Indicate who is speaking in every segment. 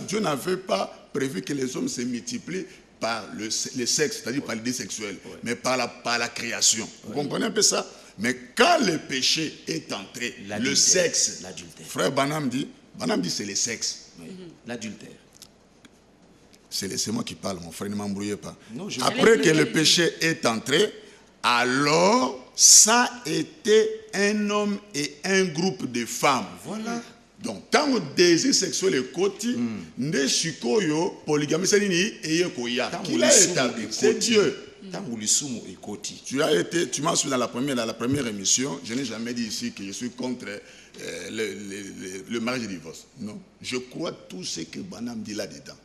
Speaker 1: Dieu n'avait pas prévu que les hommes se multiplient par le sexe, c'est-à-dire par l'idée sexuelle, mais par la création. Vous comprenez un peu ça? Mais quand le péché est entré, le sexe, frère Branham dit c'est le sexe.
Speaker 2: Oui. L'adultère.
Speaker 1: C'est moi qui parle, mon frère, ne m'embrouillez pas. Non, après que le péché est entré, alors ça a été un homme et un groupe de femmes.
Speaker 2: Voilà.
Speaker 1: Donc, tant que le désir sexuel est côté, ne chikoyo, polygamie, c'est qui l'a établi? C'est Dieu. Tu m'as suivi dans la première émission. Je n'ai jamais dit ici que je suis contre le mariage et le divorce. Non. Je crois tout ce que Branham dit là-dedans.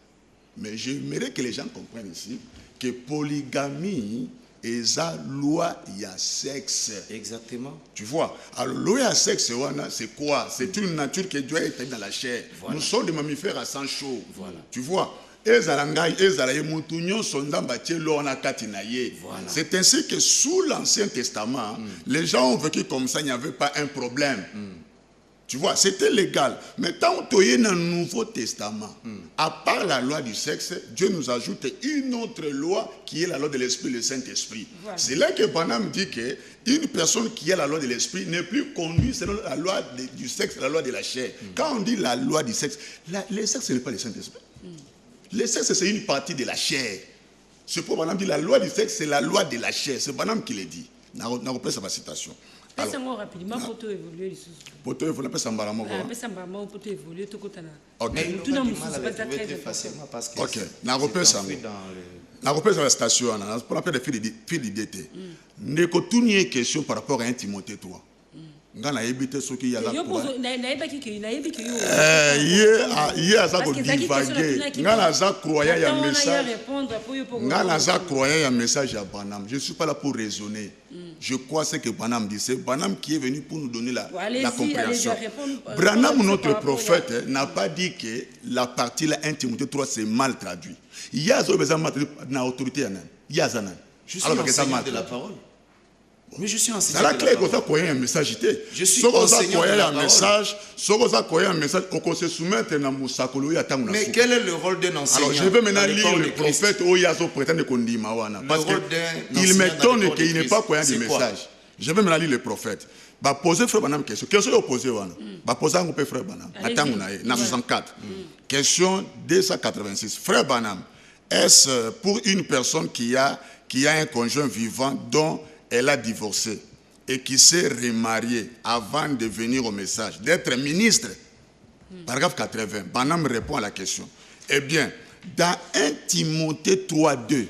Speaker 1: Mais j'aimerais que les gens comprennent ici que polygamie est la loi il y a sexe.
Speaker 2: Exactement.
Speaker 1: Tu vois? Alors, loi il y a sexe, c'est quoi? C'est une nature qui doit être dans la chair. Voilà. Nous sommes des mammifères à sang chaud. Voilà. Tu vois? C'est ainsi que sous l'Ancien Testament, les gens ont vécu comme ça, il n'y avait pas un problème. Tu vois, c'était légal. Mais tant que tu es dans le Nouveau Testament, à part la loi du sexe, Dieu nous ajoute une autre loi qui est la loi de l'Esprit, le Saint-Esprit. Voilà. C'est là que Branham dit qu'une personne qui a la loi de l'Esprit n'est plus conduite selon la loi du sexe, la loi de la chair. Quand on dit la loi du sexe, le sexe ce n'est pas le Saint-Esprit. Le sexe c'est une partie de la chair. C'est pour Branham dit la loi du sexe c'est la loi de la chair. C'est Branham qui le dit. On reprend sa citation.
Speaker 3: Alors, rapidement pour tout évoluer.
Speaker 1: Pour tout évoluer, pour
Speaker 3: évoluer, tout côté là.
Speaker 1: Ok.
Speaker 3: Tout le monde très
Speaker 2: facilement parce que.
Speaker 1: Ok. On reprend ça. On reprend sa station. On appelle des fils d'été. Ne continue une question par rapport à 1 Timothée 3. Ngana ebite soki ya la kwa. Message à Branham. Je ne suis pas là pour raisonner. Je crois ce que Branham dit. C'est Branham qui est venu pour nous donner la compréhension. Branham, notre prophète, n'a pas dit que la partie là 1 Timothée 3 c'est mal traduit. Il y a une autorité. Il y a
Speaker 2: je suis enseignant de la parole. Mais je suis enseignant.
Speaker 1: C'est clair que ça a un message.
Speaker 2: Je suis enseignant de la parole. Mais quel est le rôle d'un enseignant?
Speaker 1: Alors je vais maintenant lire le prophète Oyazo prétend qu'on dit Mawana. Parce qu'il m'étonne qu'il n'est pas croyant du message. Je vais maintenant lire le prophète. Va poser frère Branham question. Question opposée Wana. Va poser un peu frère Branham. Attends on a 64. Question 286. Frère Branham, est-ce pour une personne qui a un conjoint vivant dont elle a divorcé et qui s'est remariée avant de venir au message, d'être ministre? Paragraphe 80. Branham répond à la question. Eh bien, dans 1 Timothée 3.2,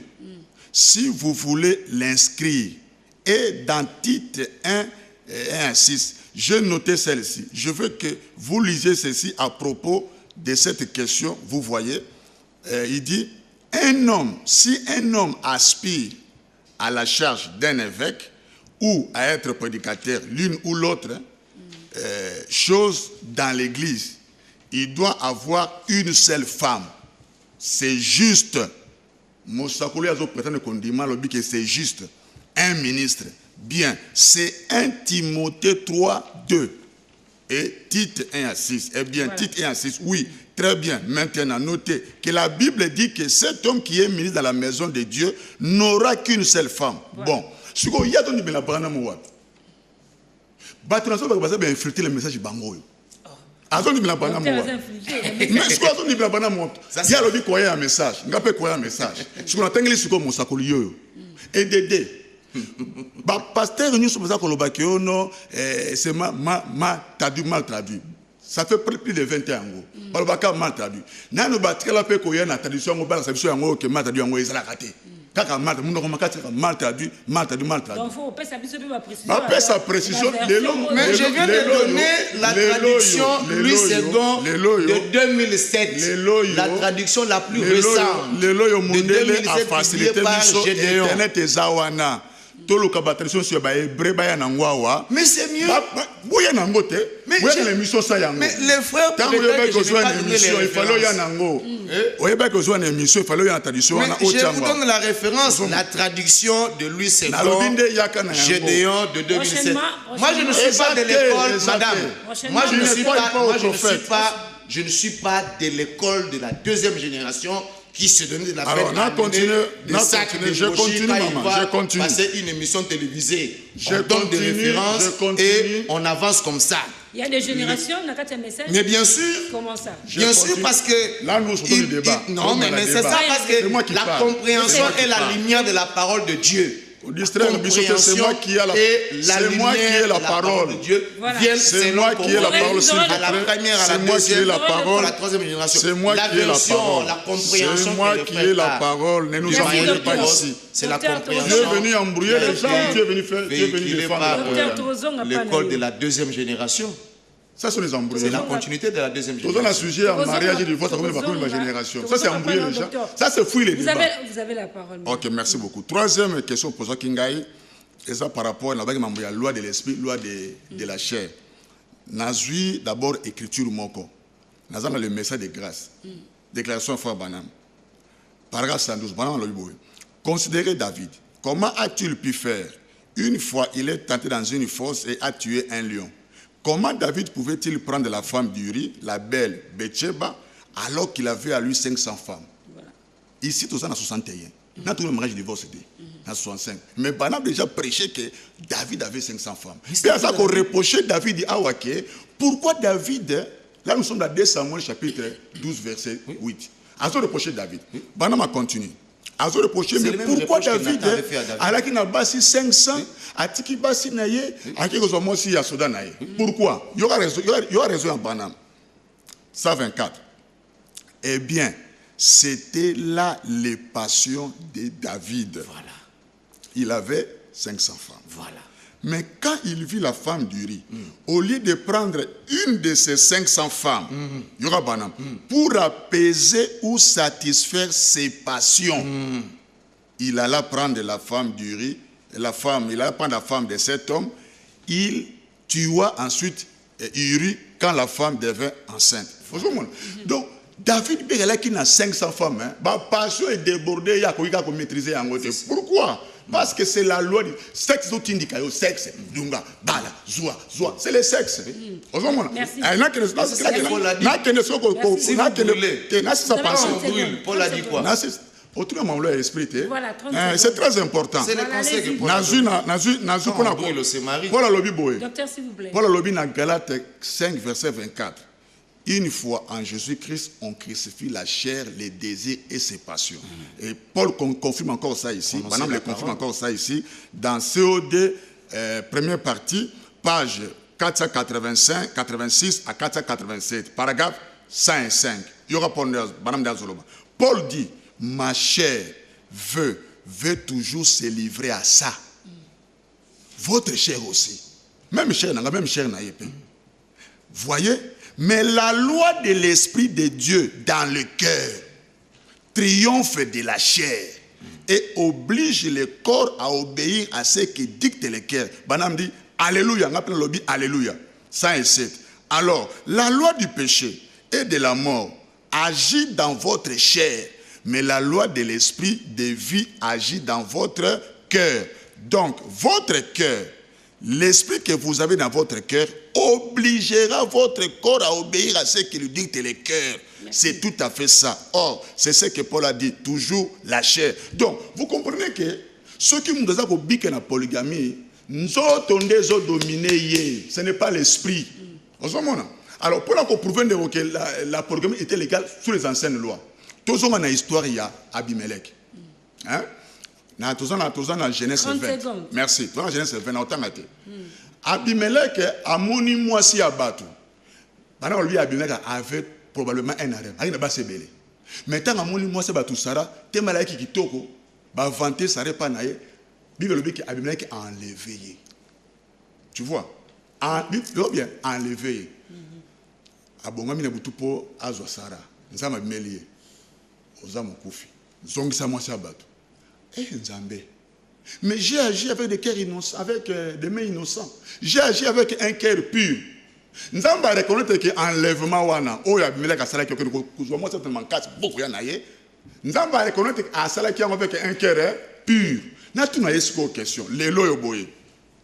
Speaker 1: si vous voulez l'inscrire, et dans Tite 1.6, j'ai noté celle-ci. Je veux que vous lisiez ceci à propos de cette question. Vous voyez, il dit, si un homme aspire à la charge d'un évêque ou à être prédicateur, l'une ou l'autre chose dans l'église, il doit avoir une seule femme. C'est juste. C'est juste. Un ministre. Bien. C'est 1 Timothée 3, 2. Et Tite 1:6. Eh bien, voilà. Tite 1:6, oui. Très bien. Maintenant, notez que la Bible dit que cet homme qui est ministre dans la maison de Dieu n'aura qu'une seule femme. Voilà. Bon. Ce qu'il y a dans le Branham, c'est infiltrer le message de Bango. Mais ce qu'on dit, il y a le message. Il y a un message. Ce qu'on attend, c'est comme Moussakolio. Et Dédé. Pasteur, nous sommes c'est mal traduit. Ça fait plus de 20 ans. Balbaka mal traduit. Nous avons la tradition que mal traduit en Israël. Mal traduit.
Speaker 3: Donc, faut pas
Speaker 1: sa précision.
Speaker 2: Mais je viens de donner la traduction Louis II de 2007. La traduction la plus récente de 2007 publiée par Gédéon. Mais c'est mieux. Mais les frères, je vous donne la référence, la traduction de Louis II, Gédéon de 2007. Moi, je ne suis pas de l'école, madame. Moi, je ne suis pas je ne suis pas de l'école de la deuxième génération qui se donne de la
Speaker 1: Alors,
Speaker 2: peine à amener des sacs de
Speaker 1: je continue, maman, je continue.
Speaker 2: passer une émission télévisée.
Speaker 1: Je
Speaker 2: On donne des
Speaker 1: continue,
Speaker 2: références
Speaker 1: je continue.
Speaker 2: et on avance comme ça.
Speaker 3: Il y a des générations, on a qu'à message.
Speaker 2: Mais bien sûr,
Speaker 3: Comment ça?
Speaker 2: bien sûr, parce que...
Speaker 1: Là, nous sommes dans le débat.
Speaker 2: Non, mais c'est ça, parce
Speaker 1: C'est moi
Speaker 2: que
Speaker 1: qui
Speaker 2: la
Speaker 1: parle.
Speaker 2: compréhension
Speaker 1: C'est moi qui
Speaker 2: est la
Speaker 1: parle.
Speaker 2: lumière de la parole de Dieu.
Speaker 1: C'est moi qui ai la,
Speaker 2: c'est moi qui ai la parole
Speaker 1: de
Speaker 2: Dieu.
Speaker 3: Voilà.
Speaker 1: C'est moi qui ai la parole, s'il vous
Speaker 2: à la
Speaker 1: plaît.
Speaker 2: première, à la
Speaker 1: C'est moi qui ai
Speaker 2: deuxième,
Speaker 1: la
Speaker 2: à
Speaker 1: parole.
Speaker 2: la troisième génération.
Speaker 1: C'est moi qui ai la parole.
Speaker 2: La compréhension.
Speaker 1: C'est moi qui ai la parole. Ne nous
Speaker 3: Merci,
Speaker 1: embrouillez pas
Speaker 3: docteur.
Speaker 1: ici.
Speaker 2: C'est la
Speaker 3: Docteur,
Speaker 2: compréhension.
Speaker 1: Dieu est venu embrouiller les gens. Dieu est venu faire. Dieu est venu
Speaker 2: Véhiculé
Speaker 1: défendre
Speaker 2: par
Speaker 1: le
Speaker 3: Docteur
Speaker 1: problème.
Speaker 3: Trozon a pas
Speaker 2: l'école de
Speaker 3: naïe.
Speaker 2: la deuxième génération.
Speaker 1: Ça, c'est les
Speaker 2: C'est
Speaker 1: embrouillés.
Speaker 2: la continuité de la deuxième
Speaker 1: Tous on a
Speaker 2: génération.
Speaker 1: sujet en
Speaker 3: Trozon
Speaker 1: mariage et
Speaker 3: a-
Speaker 1: divorce, ça
Speaker 3: Trozon
Speaker 1: comme ma
Speaker 3: a-
Speaker 1: génération. Ça,
Speaker 3: Trozon
Speaker 1: c'est
Speaker 3: a
Speaker 1: embrouiller
Speaker 3: pas
Speaker 1: les gens.
Speaker 3: docteur.
Speaker 1: Ça, c'est fouiller les
Speaker 3: Vous
Speaker 1: débats.
Speaker 3: avez la parole.
Speaker 1: Ok, merci beaucoup. Troisième question posée à Kingaï, et ça par rapport à la loi de l'esprit, loi de la chair. Nazui d'abord écriture moko. Nazan le message de grâce. Déclaration frère Banam. Paragraphe 112. Banam Loïboui. Considérez David. Comment a-t-il pu faire? Une fois, il est tenté dans une fosse et a tué un lion. Comment David pouvait-il prendre la femme d'Uri, la belle Bathsheba, alors qu'il avait à lui 500 femmes?
Speaker 3: Voilà.
Speaker 1: Ici, tout ça en 61. Dans tout le mariage de divorce, c'était en 65. Mais Banam déjà prêché que David avait 500 femmes. Et à ça qu'on reprochait David à Wake. Pourquoi David, là nous sommes dans 2 Samuel chapitre 12, verset 8. À ça reproché David. Banam a continué. À ça reproché, mais pourquoi David, alors qu'il n'a pas 500, à Tiki Bassi Naye, à qui nous avons aussi à Soudan Naye. Pourquoi? Il y aura raison en Banam. 124. Eh bien, c'était là les passions de David.
Speaker 2: Voilà.
Speaker 1: Il avait 500 femmes.
Speaker 2: Voilà.
Speaker 1: Mais quand il vit la femme d'Uri, au lieu de prendre une de ces 500 femmes, il y aura Banam, pour apaiser ou satisfaire ses passions, il alla prendre la femme d'Uri, il alla prendre la femme de cet homme, il tua ensuite Uri quand la femme devint enceinte. Donc, David, il a 500 femmes. Sa passion est débordée, il a maîtriser en côté. Pourquoi? Parce que c'est la loi du sexe, sexe, dunga, bala, zoua, c'est le sexe.
Speaker 3: Merci.
Speaker 2: Paul a dit quoi?
Speaker 3: Voilà,
Speaker 1: c'est très important.
Speaker 2: C'est le conseil que Paul a
Speaker 1: dit.
Speaker 3: Docteur, s'il vous plaît.
Speaker 1: Paul a dit dans Galates 5, verset 24. Une fois en Jésus-Christ, on crucifie la chair, les désirs et ses passions. Et Paul confirme encore ça ici. Madame le confirme encore ça ici. Dans COD, première partie, page 485, 86 à 487, paragraphe 105. Il y aura Madame Dazoloba. Paul dit, ma chair veut toujours se livrer à ça. Votre chair aussi. Même chair, voyez? Mais la loi de l'Esprit de Dieu dans le cœur triomphe de la chair et oblige le corps à obéir à ce qui dicte le cœur. Banam dit, Alléluia, on appelle le lobby Alléluia. 107. Alors, la loi du péché et de la mort agit dans votre chair, mais la loi de l'Esprit de vie agit dans votre cœur. Donc, votre cœur, l'esprit que vous avez dans votre cœur obligera votre corps à obéir à ce qui lui dicte le cœur. C'est tout à fait ça. Or, c'est ce que Paul a dit, toujours la chair. Donc, vous comprenez que ceux qui nous disent que la polygamie, ce n'est pas l'esprit. Alors, pour qu'on prouve que la polygamie était légale sous les anciennes lois, tous on a une histoire, il y a Abimelech. Hein? Dans la Genèse 20. Merci. Dans la Genèse 20, on a été. Abimelech a moni moisi abatu. Pendant lui, Abimelech avait probablement un harem. Il n'a pas se belé. Mais tant que moni moisi abatu Sarah, t'es malade qui toko, va vanter Sarah pas naïe. Bible le dit que Abimelech a enlevé. Tu vois? Bien enlevé. Abongami na butupo azwa Sarah. Nzama Abimelech. Ozamu kufi. Zongisa moisi abatu. Mais j'ai agi avec des cœurs innocents, avec des mains innocentes. J'ai agi avec un cœur pur. Nous avons reconnaître que l'enlèvement wana, oh ya bimela kasala qui que moi certainement casse beaucoup ya naie. Nous avons reconnaître à cela qui avec un cœur pur. Na tout na yesko question. Lelo yo boye.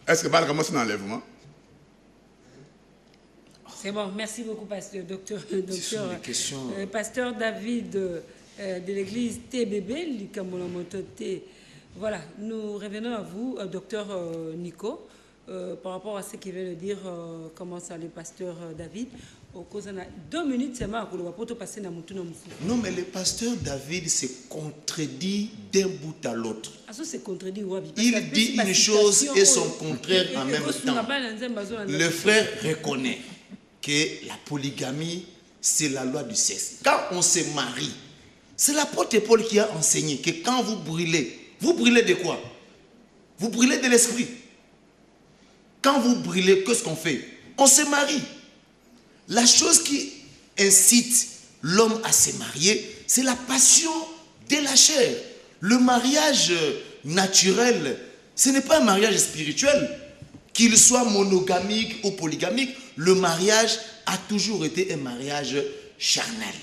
Speaker 1: Est-ce que bala commence dans l'enlèvement?
Speaker 3: C'est bon, merci beaucoup, pasteur, docteur. Pasteur David de l'église TBB, Likamolamotote. Voilà, nous revenons à vous, docteur Nico, par rapport à ce qu'il vient de dire, comment ça, le pasteur David. Au cause de 2 minutes, c'est marrant, pour te passer dans mon tour.
Speaker 2: Non, mais le pasteur David se contredit d'un bout à l'autre. Il dit une chose et son contraire en même temps. Le frère reconnaît que la polygamie, c'est la loi du sexe. Quand on se marie, c'est l'apôtre Paul qui a enseigné que quand vous brûlez de quoi? Vous brûlez de l'esprit. Quand vous brûlez, qu'est-ce qu'on fait? On se marie. La chose qui incite l'homme à se marier, c'est la passion de la chair. Le mariage naturel, ce n'est pas un mariage spirituel. Qu'il soit monogamique ou polygamique, le mariage a toujours été un mariage charnel.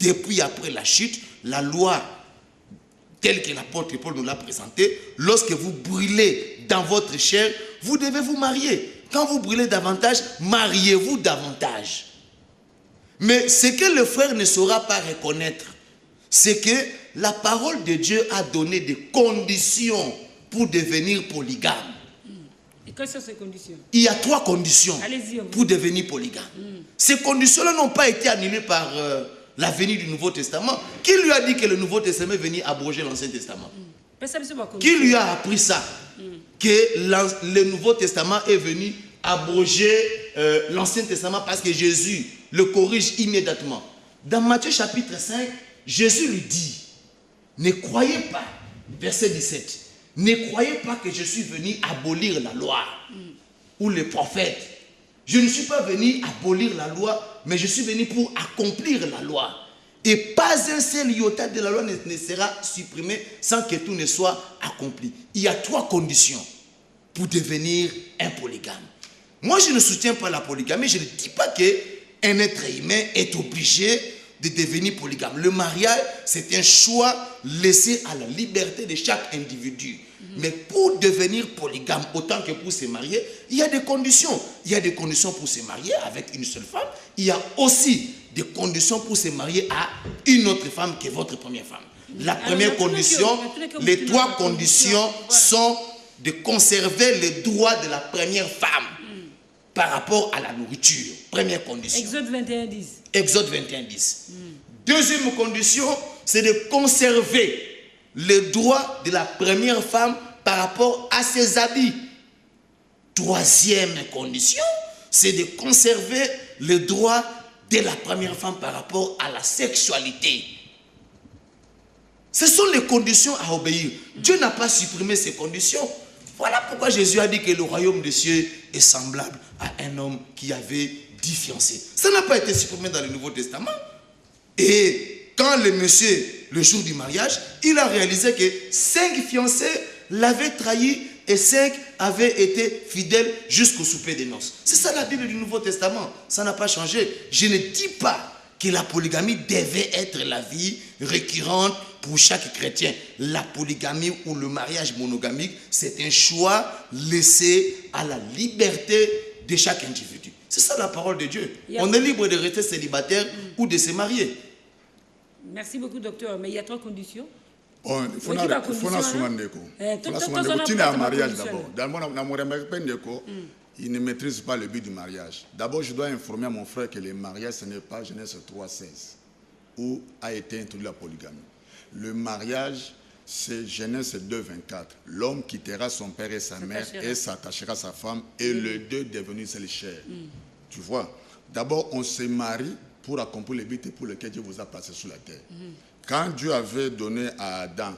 Speaker 2: Depuis après la chute, la loi telle que l'apôtre Paul nous l'a présentée, lorsque vous brûlez dans votre chair, vous devez vous marier. Quand vous brûlez davantage, mariez-vous davantage. Mais ce que le frère ne saura pas reconnaître, c'est que la parole de Dieu a donné des conditions pour devenir polygame.
Speaker 3: Et quelles sont ces conditions?
Speaker 2: Il y a 3 conditions pour devenir polygame. Ces conditions-là n'ont pas été annulées par la venue du Nouveau Testament. Qui lui a dit que le Nouveau Testament est venu abroger l'Ancien Testament? Qui lui a appris ça? Que le Nouveau Testament est venu abroger l'Ancien Testament parce que Jésus le corrige immédiatement. Dans Matthieu chapitre 5, Jésus lui dit, ne croyez pas, verset 17, ne croyez pas que je suis venu abolir la loi ou les prophètes. Je ne suis pas venu abolir la loi, mais je suis venu pour accomplir la loi. Et pas un seul iota de la loi ne sera supprimé sans que tout ne soit accompli. Il y a 3 conditions pour devenir un polygame. Moi, je ne soutiens pas la polygamie. Je ne dis pas qu'un être humain est obligé de devenir polygame. Le mariage, c'est un choix laissé à la liberté de chaque individu. Mais pour devenir polygame, autant que pour se marier, il y a des conditions. Il y a des conditions pour se marier avec une seule femme. Il y a aussi des conditions pour se marier à une autre femme que votre première femme. La première condition, les 3 conditions sont de conserver les droits de la première femme par rapport à la nourriture. Première condition.
Speaker 3: Exode 21:10.
Speaker 2: Exode 21:10. Deuxième condition, c'est de conserver les droits de la première femme par rapport à ses habits. Troisième condition, c'est de conserver les droits de la première femme par rapport à la sexualité. Ce sont les conditions à obéir. Dieu n'a pas supprimé ces conditions. Voilà pourquoi Jésus a dit que le royaume des cieux est semblable à un homme qui avait 10 fiancés. Ça n'a pas été supprimé dans le Nouveau Testament. Et quand le monsieur, le jour du mariage, il a réalisé que 5 fiancés l'avaient trahi et 5 avaient été fidèles jusqu'au souper des noces. C'est ça la Bible du Nouveau Testament. Ça n'a pas changé. Je ne dis pas que la polygamie devait être la vie récurrente pour chaque chrétien. La polygamie ou le mariage monogamique, c'est un choix laissé à la liberté de chaque individu. C'est ça la parole de Dieu. On est libre de rester célibataire ou de se marier.
Speaker 3: Merci beaucoup, docteur. Mais il y a 3 conditions.
Speaker 1: Il faut un mariage d'abord. Il ne maîtrise pas le but du mariage. D'abord, je dois informer à mon frère que le mariage, ce n'est pas Genèse 3:16, où a été introduite la polygamie. Le mariage, c'est Genèse 2:24. L'homme quittera son père et sa mère et s'attachera à sa femme et les deux devenus seule chair. Tu vois, d'abord, on se marie pour accomplir le but pour lequel Dieu vous a placé sur la terre. Quand Dieu avait donné à Adam,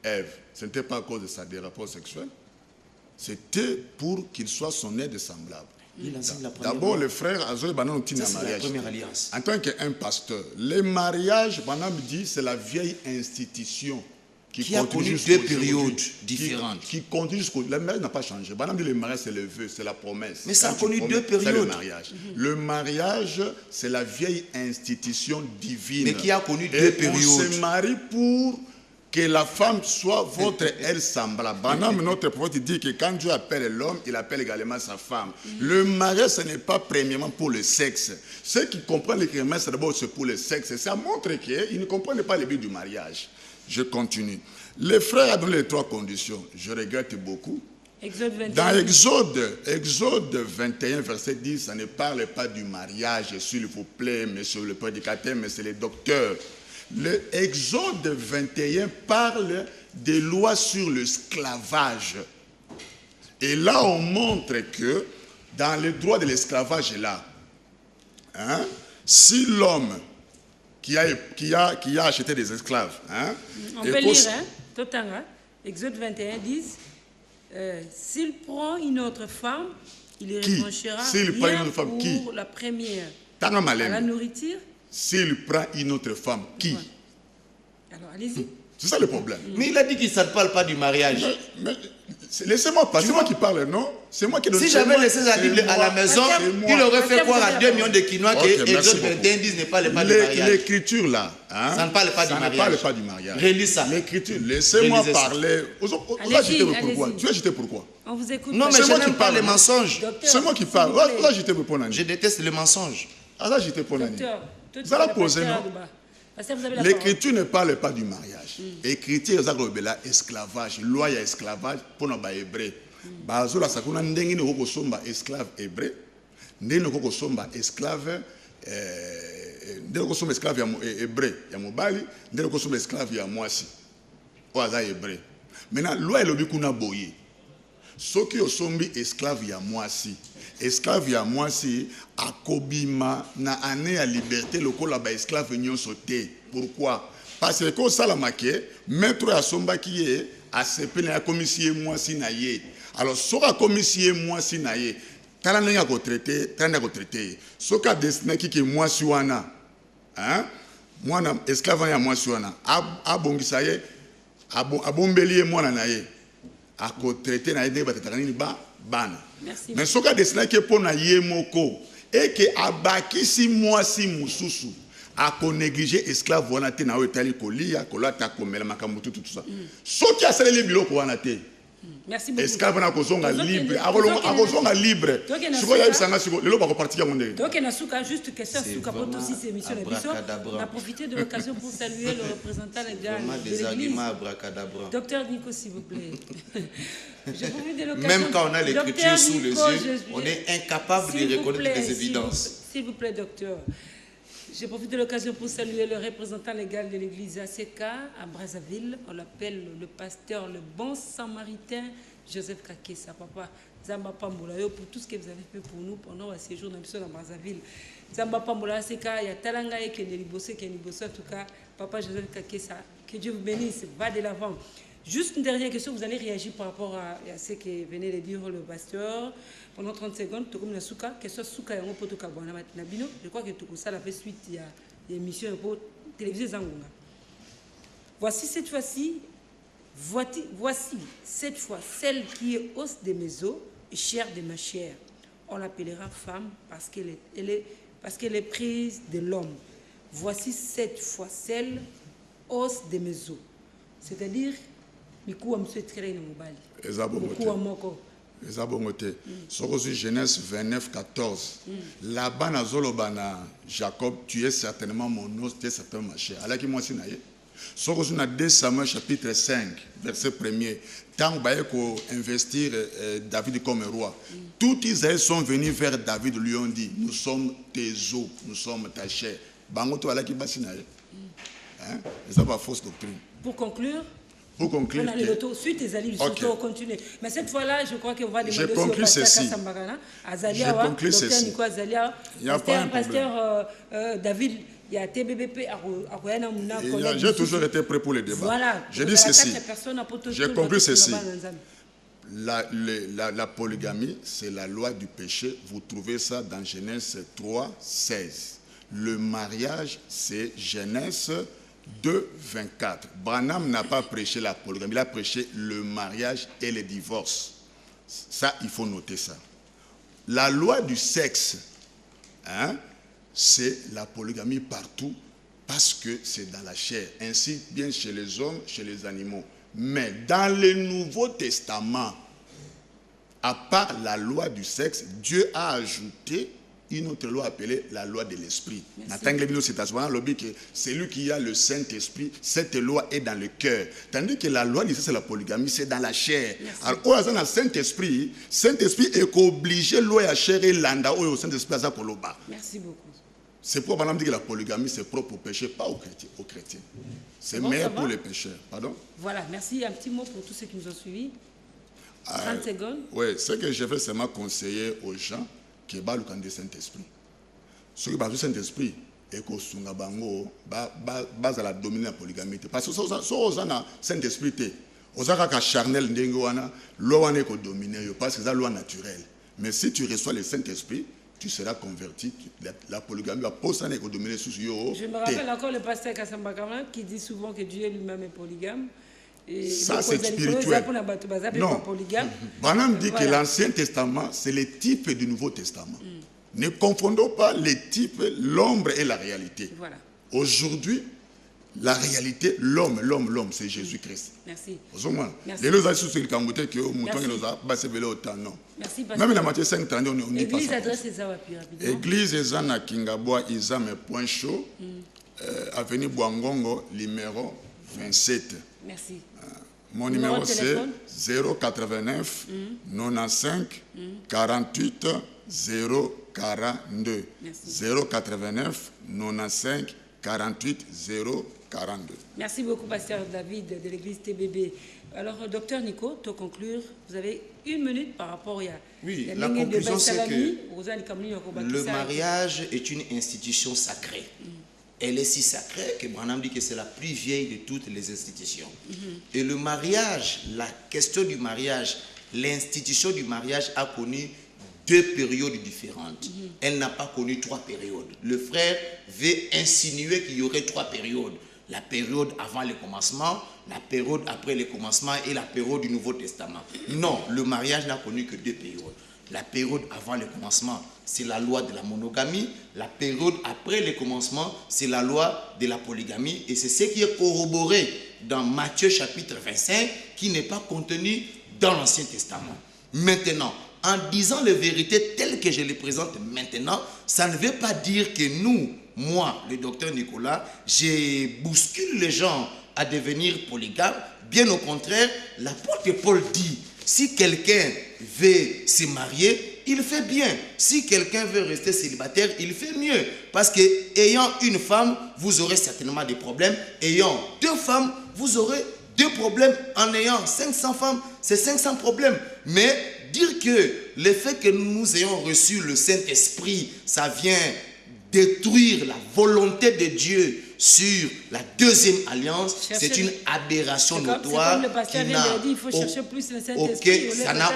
Speaker 1: Ève, ce n'était pas à cause de des rapports sexuels, c'était pour qu'il soit son aide semblable. D'abord, le frère Azoé Banan tient un mariage. En tant qu'un pasteur, le mariage, Banan dit, c'est la vieille institution qui
Speaker 2: a connu 2 périodes différentes.
Speaker 1: Qui continue jusqu'au... Le mariage n'a pas changé. Banan dit le mariage, c'est le vœu, c'est la promesse.
Speaker 2: Mais ça a connu 2 périodes.
Speaker 1: C'est le mariage. Le mariage, c'est la vieille institution divine.
Speaker 2: Mais qui a connu 2 périodes.
Speaker 1: On se marie pour que la femme soit votre elle semblable. Notre prophète dit que quand Dieu appelle l'homme, il appelle également sa femme. Le mariage, ce n'est pas premièrement pour le sexe. Ceux qui comprennent le mariage, c'est d'abord pour le sexe. Ça montre qu'ils ne comprennent pas le but du mariage. Je continue. Le frère a donné les 3 conditions. Je regrette beaucoup.
Speaker 3: Exode 21.
Speaker 1: Dans Exode 21, verset 10, ça ne parle pas du mariage, s'il vous plaît, monsieur le prédicateur, mais c'est le docteur. Le Exode 21 parle des lois sur l'esclavage. Et là, on montre que dans le droit de l'esclavage, là, si l'homme qui a acheté des esclaves...
Speaker 3: on peut lire, Totanga, Exode 21, 10, s'il prend une autre femme, il y retranchera pour la première. À la nourriture.
Speaker 1: S'il prend une autre femme, qui?
Speaker 3: Alors, allez-y.
Speaker 1: C'est ça le problème.
Speaker 2: Mais il a dit qu'il ne parle pas du mariage.
Speaker 1: Laissez-moi pas, c'est moi qui parle, non? C'est moi qui donne.
Speaker 2: Si j'avais laissé sa Bible à la maison, il aurait fait croire à 2 millions de Quinois que Exode 21 10 ne parle pas du mariage.
Speaker 1: L'écriture là,
Speaker 2: ça ne parle pas du mariage.
Speaker 1: Ça ne parle pas du mariage.
Speaker 2: Relis ça.
Speaker 1: L'écriture, laissez-moi parler. Tu vas agiter pourquoi?
Speaker 3: On vous écoute.
Speaker 2: Non, mais je n'aime pas les mensonges.
Speaker 1: C'est moi qui parle.
Speaker 2: Je déteste les mensonges.
Speaker 1: Vous allez poser, non? L'écriture ne parle pas du mariage. L'écriture est esclavage. Loi ya esclavage pour nos hébreux. Bazola sakuna ndengi ne koko somba esclave hébreu. Ndengi ne koko somba esclave ndengi koko somba esclave hébreu ya mobali, ndengi koko somba esclave ya mwasi. Oaza hébreu. Maintenant loi elobi kuna boye. Soki osombi esclave ya mwasi. Esclave ya mwasi akobima na année ya liberté lokola ba esclave nyonso te. Pourquoi? Parce que ko sala make maître ya somba ki ye asepele ya komisi mwasi na ye. Alors soka komisi mwasi na ye tala ndenge ko traiter, tanda ko traiter. Soka destiné ki mwasi wana. Mwana esclave ya mwasi wana abongisa ye abombeli ye mwana na ye. Ako traiter na ye de batataka nini ba bana.
Speaker 3: Merci.
Speaker 1: Mais ce cas de cela qui est pour naïe moko et que abakisi mwasi mususu a ko négliger esclave wana te na otali kolia kolata komela makambutu tout ça. Ce qui a salé biloko wana te.
Speaker 3: Merci beaucoup.
Speaker 1: Esclave na kozonga libre, akozonga libre. Siko ya bisanga siko lelo ba ko partir ngonde.
Speaker 3: Donc na suka juste question suka pour aussi ces émissions d'émission. On a profité de l'occasion pour saluer le représentant légal de l'église. Docteur Nico, s'il vous plaît.
Speaker 2: Même quand on a l'écriture sous les yeux, on est incapable de reconnaître les évidences.
Speaker 3: S'il vous plaît, docteur. Je profite de l'occasion pour saluer le représentant légal de l'église ACK à Brazzaville. On l'appelle le pasteur, le bon samaritain, Joseph Kakessa. Papa, Zamba Pamboula, pour tout ce que vous avez fait pour nous pendant un séjour dans Brazzaville. Zamba Pamboula ACK, il y a Talanga et Kenelibosse, en tout cas, Papa Joseph Kakessa. Que Dieu vous bénisse, va de l'avant. Juste une dernière question, vous allez réagir par rapport à ce que venait de dire le pasteur. Pendant 30 secondes, je crois que tout ça a fait suite à l'émission pour télévision Zangonga. Voici cette fois-ci, voici cette fois celle qui est os de mes os et chair de ma chair. On l'appellera femme parce qu'elle est prise de l'homme. Voici cette fois celle os de mes os. C'est-à-dire
Speaker 1: Genèse 29, 14. Là-bas, Jacob, tu es certainement mon os, tu es certainement ma chair. Alors, moi, c'est 2 Samuel chapitre 5, verset 1er. Tant que investir David comme roi, tous Israël sont venus vers David, lui ont dit, nous sommes tes os, nous sommes ta chair. C'est pas fausse doctrine.
Speaker 3: Pour conclure,
Speaker 1: on
Speaker 3: a le retour suite des alliés, surtout continuer. Mais cette fois-là, je crois qu'on va demander
Speaker 1: au pasteur
Speaker 3: Kassambagana, Azalia, docteur Nico Azalia, pasteur David, il y a TBBP,
Speaker 1: j'ai toujours été prêt pour le débat.
Speaker 3: Voilà.
Speaker 1: Je dis ceci. J'ai conclu ceci. La polygamie, c'est la loi du péché. Vous trouvez ça dans Genèse 3, 16. Le mariage, c'est Genèse 2, 24. Branham n'a pas prêché la polygamie, il a prêché le mariage et le divorce. Ça, il faut noter ça. La loi du sexe, c'est la polygamie partout Parce que c'est dans la chair, ainsi bien chez les hommes, chez les animaux. Mais dans le Nouveau Testament, à part la loi du sexe, Dieu a ajouté une autre loi appelée la loi de l'esprit. C'est lui qui a le Saint-Esprit, cette loi est dans le cœur. Tandis que la loi, c'est la polygamie, c'est dans la chair.
Speaker 3: Merci.
Speaker 1: Alors, au hasard, le Saint-Esprit est obligé, loi à chair et l'anda, au Saint-Esprit, à Koloba.
Speaker 3: Merci beaucoup.
Speaker 1: C'est pourquoi on dit que la polygamie, c'est propre au péché, pas aux chrétiens. C'est bon, meilleur pour les pécheurs. Pardon?
Speaker 3: Voilà, merci. Un petit mot pour tous ceux qui nous ont suivis. 30 secondes.
Speaker 1: Oui, ce que je veux seulement conseiller aux gens qui ont le Saint-Esprit. Ceux qui ont le Saint-Esprit, et qui ont la dominer la polygamie. Parce que si vous avez le Saint-Esprit, vous avez un charnel, loi est dominée, parce que c'est la loi naturelle. Mais si tu reçois le Saint-Esprit, tu seras converti. La polygamie va pas dominer sur yo.
Speaker 3: Je me rappelle encore le pasteur Kassamba Kamala qui dit souvent que Dieu lui-même est polygame. Et
Speaker 1: ça, c'est spirituel. Non. Branham dit que l'Ancien Testament, c'est le type du Nouveau Testament. Ne confondons pas les types, l'ombre et la réalité.
Speaker 3: Voilà.
Speaker 1: Aujourd'hui, la réalité, l'homme, c'est Jésus-Christ.
Speaker 3: Merci.
Speaker 1: Merci. Même dans Matthieu 5, on n'y passe pas. Église Ezana Kingaboa Izame Point Chaud, avenue Boangongo, numéro 27.
Speaker 3: Merci.
Speaker 1: Mon numéro c'est 089 95 48 042. 089 95 48 042.
Speaker 3: Merci beaucoup, pasteur David de l'église TBB. Alors, docteur Nico, pour conclure, vous avez 1 minute par rapport à...
Speaker 2: Oui, la conclusion c'est que le mariage est une institution sacrée. Elle est si sacrée que Branham dit que c'est la plus vieille de toutes les institutions. Et le mariage, la question du mariage, l'institution du mariage a connu 2 périodes différentes. Elle n'a pas connu 3 périodes. Le frère veut insinuer qu'il y aurait 3 périodes. La période avant le commencement, la période après le commencement et la période du Nouveau Testament. Non, le mariage n'a connu que 2 périodes. La période avant le commencement, c'est la loi de la monogamie. La période après le commencement, c'est la loi de la polygamie. Et c'est ce qui est corroboré dans Matthieu chapitre 25, qui n'est pas contenu dans l'Ancien Testament. Maintenant, en disant les vérités telles que je les présente maintenant, ça ne veut pas dire que nous, moi, le docteur Nicolas, je bouscule les gens à devenir polygames. Bien au contraire, l'apôtre Paul dit, si quelqu'un veut se marier, il fait bien. Si quelqu'un veut rester célibataire, il fait mieux. Parce que ayant une femme, vous aurez certainement des problèmes. Ayant 2 femmes, vous aurez 2 problèmes. En ayant 500 femmes, c'est 500 problèmes. Mais dire que le fait que nous ayons reçu le Saint-Esprit, ça vient détruire la volonté de Dieu sur la 2e alliance, c'est une aberration notoire qui n'a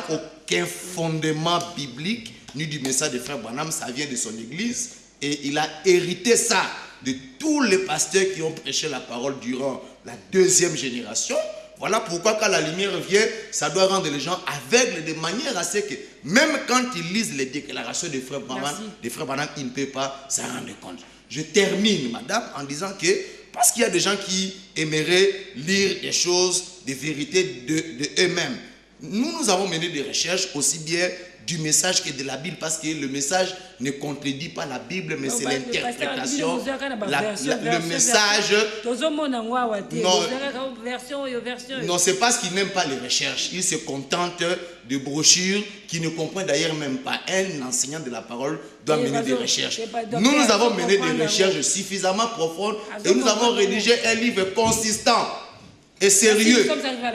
Speaker 2: aucun fondement biblique ni du message de frère Branham. Ça vient de son église et il a hérité ça de tous les pasteurs qui ont prêché la parole durant la 2e génération. Voilà pourquoi quand la lumière vient, ça doit rendre les gens aveugles de manière à ce que même quand ils lisent les déclarations de frère Branham, ils ne peuvent pas s'en rendre compte. Je termine, madame, en disant que, parce qu'il y a des gens qui aimeraient lire des choses, des vérités de eux-mêmes. Nous avons mené des recherches aussi bien du message que de la Bible, parce que le message ne contredit pas la Bible, mais c'est l'interprétation. Le message... Non, c'est parce qu'ils n'aiment pas les recherches. Ils se contentent de brochures qui ne comprennent d'ailleurs même pas. Un enseignant de la parole doit mener des recherches. Nous avons mené des recherches suffisamment profondes et nous avons rédigé un livre consistant et sérieux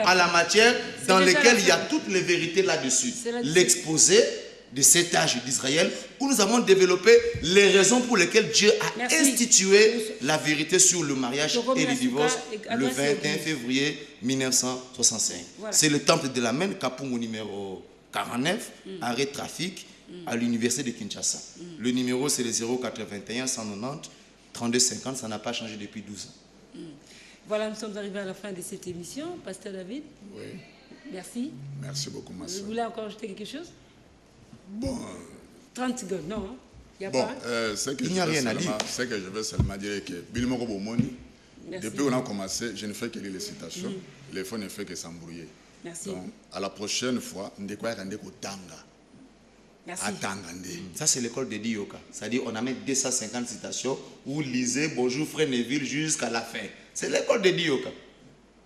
Speaker 2: à la matière dans lequel il y a toutes les vérités là-dessus. L'exposé de cet âge d'Israël où nous avons développé les raisons pour lesquelles Dieu a institué la vérité sur le mariage et le divorce le 21 février 1965. Voilà. C'est le temple de la Maine, Kapungu numéro 49, arrêt trafic à l'université de Kinshasa. Le numéro c'est le 081 190 3250, ça n'a pas changé depuis 12 ans.
Speaker 3: Voilà, nous sommes arrivés à la fin de cette émission. Pasteur David.
Speaker 1: Oui.
Speaker 3: Merci.
Speaker 1: Merci beaucoup, ma soeur.
Speaker 3: Vous voulez encore ajouter quelque chose?
Speaker 1: Bon.
Speaker 3: 30 secondes, non?
Speaker 1: Bon, il n'y a rien à dire. C'est que je veux seulement dire que Bilimoko Bomoni, depuis qu'on a commencé, je ne fais que lire les citations. Les fois ne fait que s'embrouiller.
Speaker 3: Merci.
Speaker 1: Donc, à la prochaine fois, on découvre Tanga.
Speaker 3: Merci.
Speaker 2: Ça, c'est l'école de Dioka. C'est-à-dire, on amène 250 citations. Vous lisez Bonjour Frère Neville jusqu'à la fin. C'est l'école de Dioka.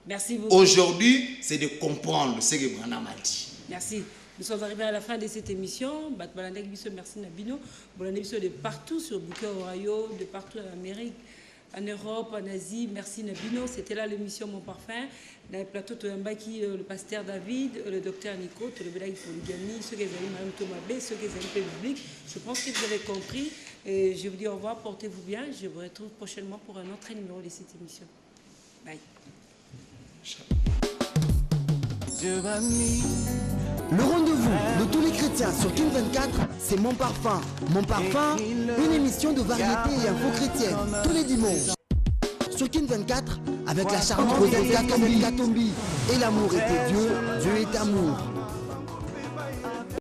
Speaker 3: Merci beaucoup.
Speaker 2: Aujourd'hui, c'est de comprendre ce que Branham a dit.
Speaker 3: Merci. Nous sommes arrivés à la fin de cette émission. Merci Nabino. De partout sur Bouquet, Ohio, de partout en Amérique, en Europe, en Asie. Merci Nabino. C'était là l'émission Mon Parfum. Dans le plateau, le pasteur David, le docteur Nico, le Bélaï Poligami, ceux qui ont Mme Thomas B, ceux qui ont le public. Je pense que vous avez compris. Et je vous dis au revoir, portez-vous bien. Je vous retrouve prochainement pour un autre numéro de cette émission. Bye.
Speaker 4: Le rendez-vous de tous les chrétiens sur King 24, c'est Mon Parfum. Mon Parfum, une émission de variété et info chrétienne, tous les dimanches. Sur King 24, avec la charmante Katombi. Et l'amour était Dieu, Dieu est amour.